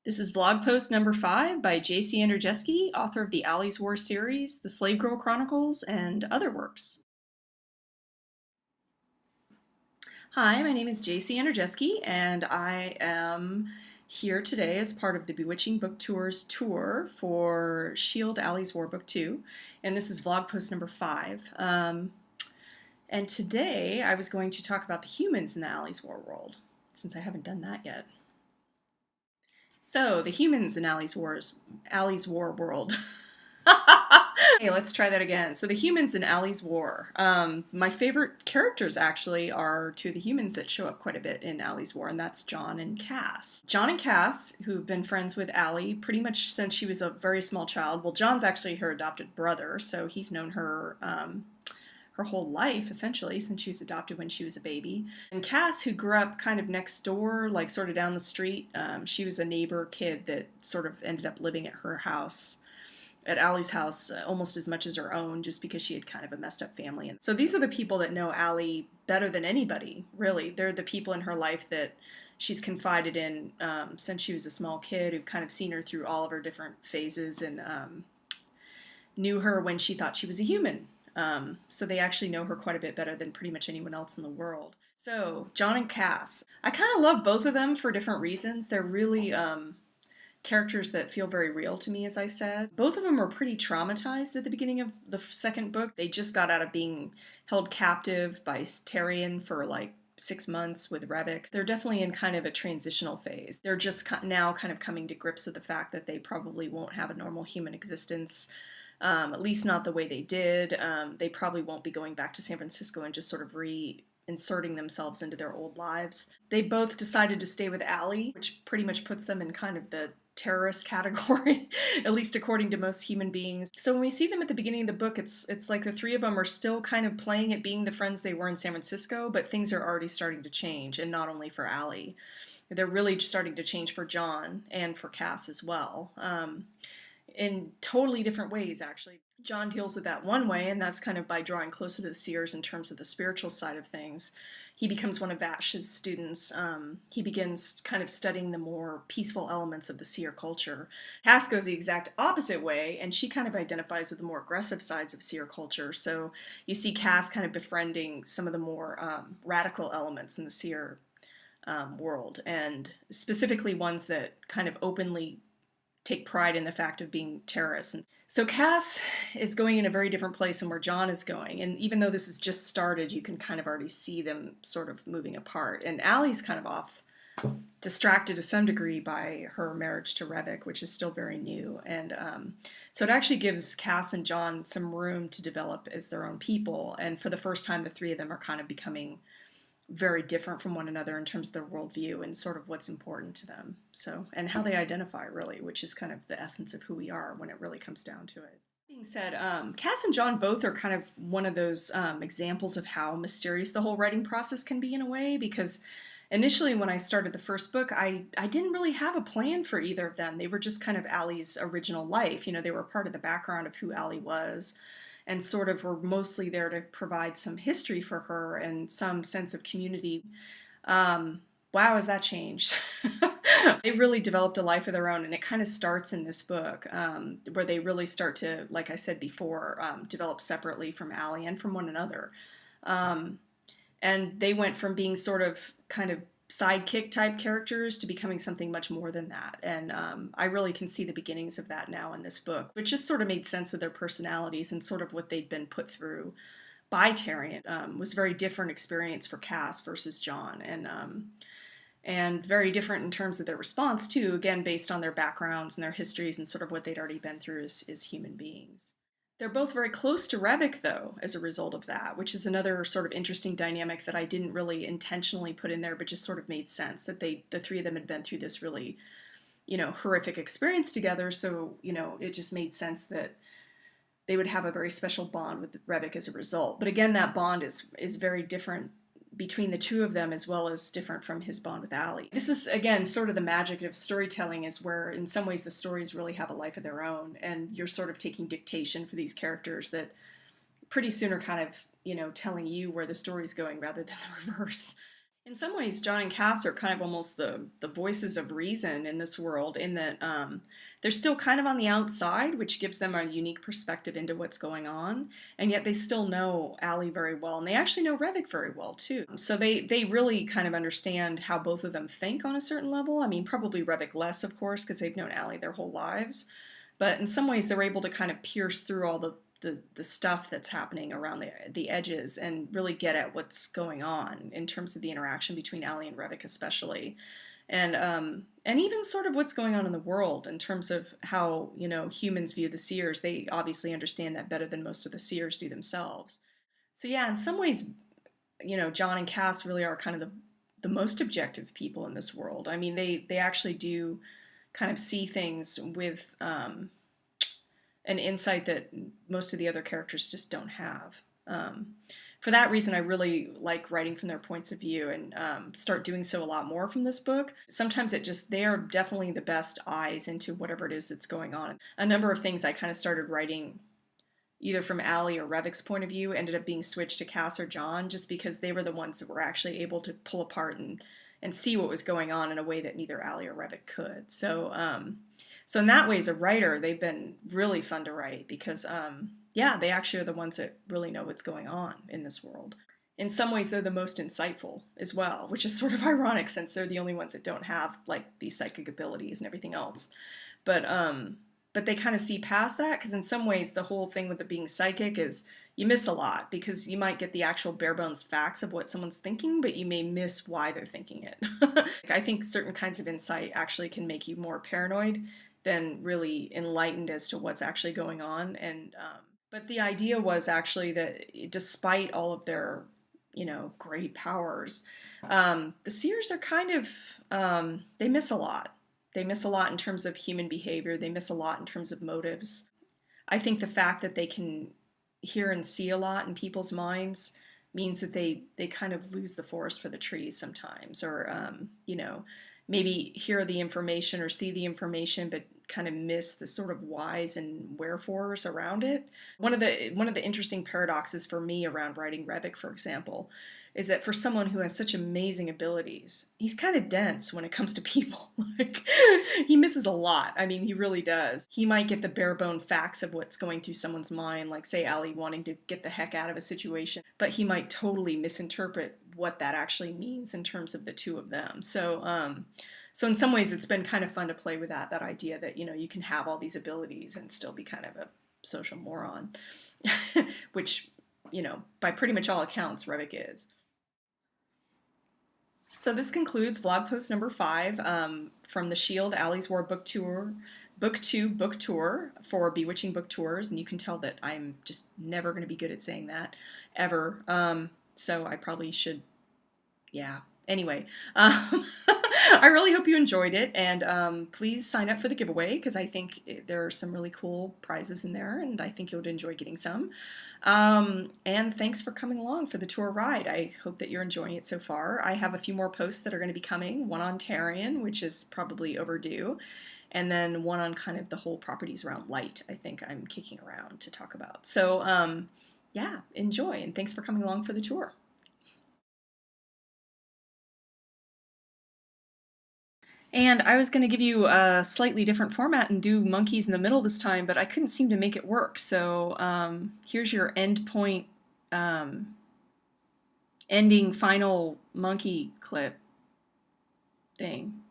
This is blog post number 5 by JC Andrijeski, author of the Allie's War series, The Slave Girl Chronicles, and other works. Hi, my name is JC Andrijeski, and I am here today as part of the Bewitching Book Tours tour for Shield Allie's War Book 2, and this is vlog post number 5. And today I was going to talk about the humans in the Allie's War world, since I haven't done that yet. So, the humans in Allie's War world. Okay, let's try that again. So the humans in Allie's War. My favorite characters actually are two of the humans that show up quite a bit in Allie's War, and that's Jon and Cass. Jon and Cass, who've been friends with Allie pretty much since she was a very small child. Well, Jon's actually her adopted brother, so he's known her her whole life, essentially, since she was adopted when she was a baby. And Cass, who grew up kind of next door, like sort of down the street, she was a neighbor kid that sort of ended up living at her house, at Allie's house, almost as much as her own, just because she had kind of a messed up family. And so these are the people that know Allie better than anybody, really. They're the people in her life that she's confided in since she was a small kid, who've kind of seen her through all of her different phases and knew her when she thought she was a human. So they actually know her quite a bit better than pretty much anyone else in the world. So, Jon and Cass. I kind of love both of them for different reasons. They're really characters that feel very real to me, as I said. Both of them were pretty traumatized at the beginning of the second book. They just got out of being held captive by Tyrion for like 6 months with Revik. They're definitely in kind of a transitional phase. They're just now kind of coming to grips with the fact that they probably won't have a normal human existence. At least not the way they did. They probably won't be going back to San Francisco and just sort of reinserting themselves into their old lives. They both decided to stay with Allie, which pretty much puts them in kind of the terrorist category, at least according to most human beings. So when we see them at the beginning of the book, it's like the three of them are still kind of playing at being the friends they were in San Francisco, but things are already starting to change, and not only for Allie. They're really starting to change for Jon and for Cass as well. In totally different ways, actually. Jon deals with that one way, and that's kind of by drawing closer to the seers in terms of the spiritual side of things. He becomes one of Vash's students. He begins kind of studying the more peaceful elements of the seer culture. Cass goes the exact opposite way, and she kind of identifies with the more aggressive sides of seer culture. So you see Cass kind of befriending some of the more radical elements in the seer world, and specifically ones that kind of openly take pride in the fact of being terrorists. And so Cass is going in a very different place than where Jon is going. And even though this has just started, you can kind of already see them sort of moving apart. And Allie's kind of off, distracted to some degree by her marriage to Revik, which is still very new. And so it actually gives Cass and Jon some room to develop as their own people. And for the first time, the three of them are kind of becoming very different from one another in terms of their worldview and sort of what's important to them. So, and how they identify, really, which is kind of the essence of who we are when it really comes down to it. That being said, Cass and Jon both are kind of one of those examples of how mysterious the whole writing process can be in a way, because initially when I started the first book, I didn't really have a plan for either of them. They were just kind of Allie's original life. You know, they were part of the background of who Allie was, and sort of were mostly there to provide some history for her and some sense of community. Wow, has that changed? They really developed a life of their own, and it kind of starts in this book, where they really start to, like I said before, develop separately from Allie and from one another. And they went from being sort of kind of sidekick type characters to becoming something much more than that. And I really can see the beginnings of that now in this book, which just sort of made sense with their personalities and sort of what they'd been put through by Tyrion. Was a very different experience for Cass versus Jon, and very different in terms of their response too, again based on their backgrounds and their histories and sort of what they'd already been through as human beings. They're both very close to Revik, though, as a result of that, which is another sort of interesting dynamic that I didn't really intentionally put in there, but just sort of made sense that the three of them had been through this really, horrific experience together. So, it just made sense that they would have a very special bond with Revik as a result. But again, that bond is very different between the two of them, as well as different from his bond with Allie. This is, again, sort of the magic of storytelling, is where in some ways the stories really have a life of their own, and you're sort of taking dictation for these characters that pretty soon are kind of, telling you where the story's going rather than the reverse. In some ways, Jon and Cass are kind of almost the voices of reason in this world, in that they're still kind of on the outside, which gives them a unique perspective into what's going on, and yet they still know Allie very well, and they actually know Revik very well too. So they really kind of understand how both of them think on a certain level. I mean, probably Revik less, of course, because they've known Allie their whole lives, but in some ways they're able to kind of pierce through all the stuff that's happening around the edges and really get at what's going on in terms of the interaction between Allie and Revik especially. And even sort of what's going on in the world in terms of how, you know, humans view the seers. They obviously understand that better than most of the seers do themselves. So yeah, in some ways, you know, Jon and Cass really are kind of the most objective people in this world. I mean, they actually do kind of see things with an insight that most of the other characters just don't have. For that reason, I really like writing from their points of view, and start doing so a lot more from this book. Sometimes they are definitely the best eyes into whatever it is that's going on. A number of things I kind of started writing either from Allie or Revik's point of view ended up being switched to Cass or Jon, just because they were the ones that were actually able to pull apart and see what was going on in a way that neither Allie or Revik could. So in that way, as a writer, they've been really fun to write because, yeah, they actually are the ones that really know what's going on in this world. In some ways, they're the most insightful as well, which is sort of ironic since they're the only ones that don't have like these psychic abilities and everything else. But but they kind of see past that, because in some ways the whole thing with it being psychic is you miss a lot, because you might get the actual bare bones facts of what someone's thinking, but you may miss why they're thinking it. I think certain kinds of insight actually can make you more paranoid than really enlightened as to what's actually going on. And but the idea was actually that despite all of their, you know, great powers, the seers are kind of they miss a lot. They miss a lot in terms of human behavior. They miss a lot in terms of motives. I think the fact that they can hear and see a lot in people's minds means that they kind of lose the forest for the trees sometimes, or you know, maybe hear the information or see the information, but kind of miss the sort of whys and wherefores around it. One of the interesting paradoxes for me around writing Revik, for example, is that for someone who has such amazing abilities, he's kind of dense when it comes to people. Like, he misses a lot. I mean, he really does. He might get the bare bone facts of what's going through someone's mind, like, say, Allie wanting to get the heck out of a situation, but he might totally misinterpret what that actually means in terms of the two of them. So in some ways, it's been kind of fun to play with that idea that, you know, you can have all these abilities and still be kind of a social moron, which, you know, by pretty much all accounts, Revik is. So this concludes blog post number 5 from the Shield Allie's War book tour, book 2 book tour for Bewitching Book Tours, and you can tell that I'm just never going to be good at saying that ever. So I probably should, yeah. Anyway, I really hope you enjoyed it, and please sign up for the giveaway, because I think there are some really cool prizes in there, and I think you'll enjoy getting some. And thanks for coming along for the tour ride. I hope that you're enjoying it so far. I have a few more posts that are going to be coming, one on Tarion, which is probably overdue, and then one on kind of the whole properties around light I think I'm kicking around to talk about. So yeah, enjoy, and thanks for coming along for the tour. And I was going to give you a slightly different format and do monkeys in the middle this time, but I couldn't seem to make it work. So here's your end point, ending final monkey clip thing.